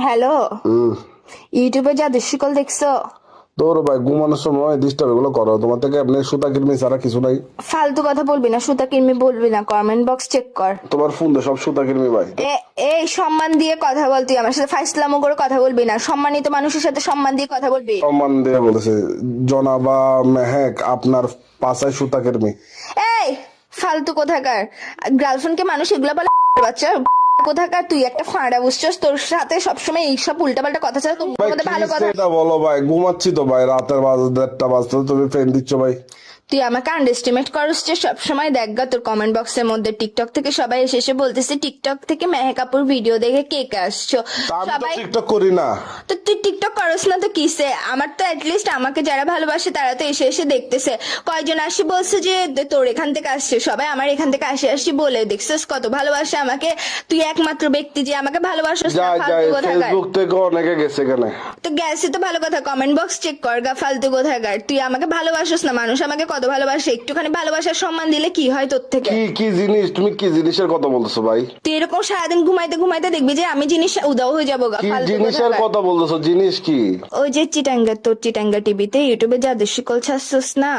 Hello, ইউটিউবে যা দৃশ্যকল দেখছো? তোর ভাই ঘুমানোর সময় ডিস্টার্ব এগুলো করো, তোমার থেকে এমনি সুতা কিরমি ছাড়া কিছু নাই। ফালতু কথা বলবি না, সুতা কিনবি বলবি না, কমেন্ট বক্স চেক কর। তোমার ফোন দে সব সুতা কিরমি ভাই। এই সম্মান দিয়ে কথা বল, তুই আমার সাথে ফাইসলামো করে কথা বলবি না, সম্মানিত মানুষের সাথে সম্মান দিয়ে কথা বলবি। সম্মান দিয়ে বলেছে জনাবা মেহেক আপনার পাশায় সুতা কিরমি। এই ফালতু কোথাকার, গার্লফ্রেন্ডকে মানুষ এগুলো বলে বাচ্চা কোথাকার, তুই একটা ফাঁড়া বুঝছস, তোর সাথে সবসময় এইসব উল্টাপাল্টা কথা ছাড়া তোর ভাই মধ্যে ভালো কথা। এটা বলো ভাই, ঘুমাচ্ছি তো ভাই, রাতের 1:30 বাজতে তুমি ফ্রেন্ড দিচ্ছ ভাই। তুই আমাকে আন্ডারস্টিমেট করছ যে সবসময় দেখ গা তোর কমেন্ট বক্সের মধ্যে টিকটক থেকে সবাই এসে এসে বলতেছে টিকটক থেকে মেহেক আপুর ভিডিও দেখে কেকে আসছো তা আমি তো সবাই। টিকটক করি না। তো তুই টিকটক করস না তো কিসে? আমার তো অ্যাটলিস্ট আমাকে যারা ভালোবাসে তারা তো এসে এসে দেখতেছে। কয়জন আসি বলছে যে তোর এখান থেকে আসছে, সবাই আমার এখান থেকে আসি আসি বলে, দেখছিস কত ভালোবাসে আমাকে। তুই একমাত্র ব্যক্তি যে আমাকে ভালোবাসিস না, যাই ফালতু কোথাকার। ফেসবুক থেকে অনেকে গেছে এখানে। তো গেছে তো ভালো কথা, কমেন্ট বক্স চেক কর গা, ফালতু কোথাকার। তুই আমাকে ভালোবাসিস না, মানুষ আমাকে কত ভালোবাসে, একটুখানি ভালোবাসার সম্মান দিলে কি হয় তোর থেকে? কি কি জিনিস, তুমি কি জিনিসের কথা বলতেছো ভাই? তুই এরকম সারাদিন ঘুমাইতে ঘুমাইতে দেখবি যে আমি জিনিস উদাও হয়ে যাবো গা, কি ফালতু জিনিসের কোথাকার। কথা বলতেছো, জিনিস কি? ওই যে তোর চিটাঙ্গা টিভিতে ইউটিউবে যা দৃশ্যকল ছাড়ছিস না,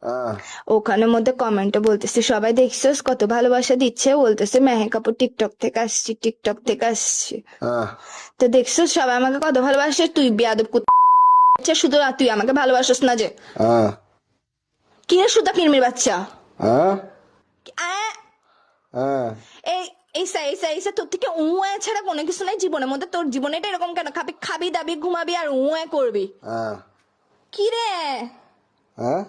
হ্যাঁ। ওখানের মধ্যে কমেন্টে বলতেছে সবাই দেখছিস কত ভালোবাসা দিচ্ছে, বলতেছে মেহেক আপু টিকটক থেকে আসছি, টিকটক থেকে আসছি। হ্যাঁ। তো দেখছিস সবাই আমাকে কত ভালোবাসে, তুই বেয়াদব শুধু তুই আমাকে ভালোবাসিস না যে। হ্যাঁ। কি রে সুতা কিরমির বাচ্চা? হ্যাঁ। আহ, হ্যাঁ। এই এইসা তোর থেকে ছাড়া কোনো কিছু নাই জীবনের মধ্যে। তোর জীবনে এটা এরকম কেন? খাবি খাবি দাবি ঘুমাবি আর করবি। হ্যাঁ। কি রে? হ্যাঁ।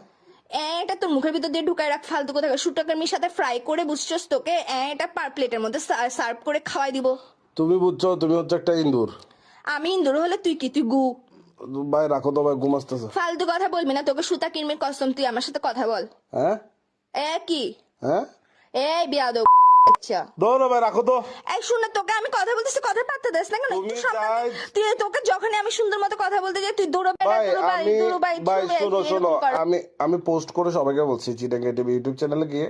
এটা তোর মুখের ভিতর দিয়ে ঢুকায় রাখ, ফালতু কোথাকার। সুটাকার্মির সাথে ফ্রাই করে বুঝছস, তোকে এটা প্লেটের মধ্যে সার্ভ করে খাওয়াই দিব। তুমি বুঝছো, তুমি হচ্ছে একটা ইন্দুর। আমি ইন্দুর হলে তুই কি? তুই গু। ভাই রাখো তো ভাই, ঘুমাসতেছে। ফালতু কথা বলবি না, তোকে সুতা কিরমির কসম, তুই আমার সাথে কথা বল। হ্যাঁ। কি? হ্যাঁ। এই বিয়াদব আচ্ছা। ধরো ভাই, রাখো তো। এই শুন না, তোকে আমি কথা বলতেছি, কথা পাত্তা দিস না কেন? একটু সম্মান দে। তুই তোকে যখনই আমি সুন্দর মতো কথা বলতে যাই তুই ভাই ভাই শোনো শোনো, আমি পোস্ট করে সবাইকে বলছি চিটাঙ্গা টিভি ইউটিউব চ্যানেলে গিয়ে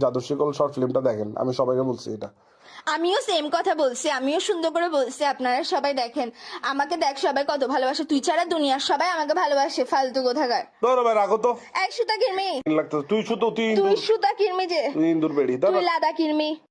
জাদুশিকল শর্ট ফিল্মটা দেখেন, আমি সবাইকে বলছি এটা। আমিও সেম কথা বলছি, আমিও সুন্দর করে বলছি আপনারা সবাই দেখেন আমাকে, দেখ সবাই কত ভালোবাসে, তুই ছাড়া দুনিয়ার সবাই আমাকে ভালোবাসে, ফালতু কোথাকার। ধরো ভাই, রাখো তো। এক সুতা কিরমি, লাগতো তুই শুধু তুই সুতা কিরমি যে, তুই ইন্দুর বেড়ি তুই লাদা কিরমি।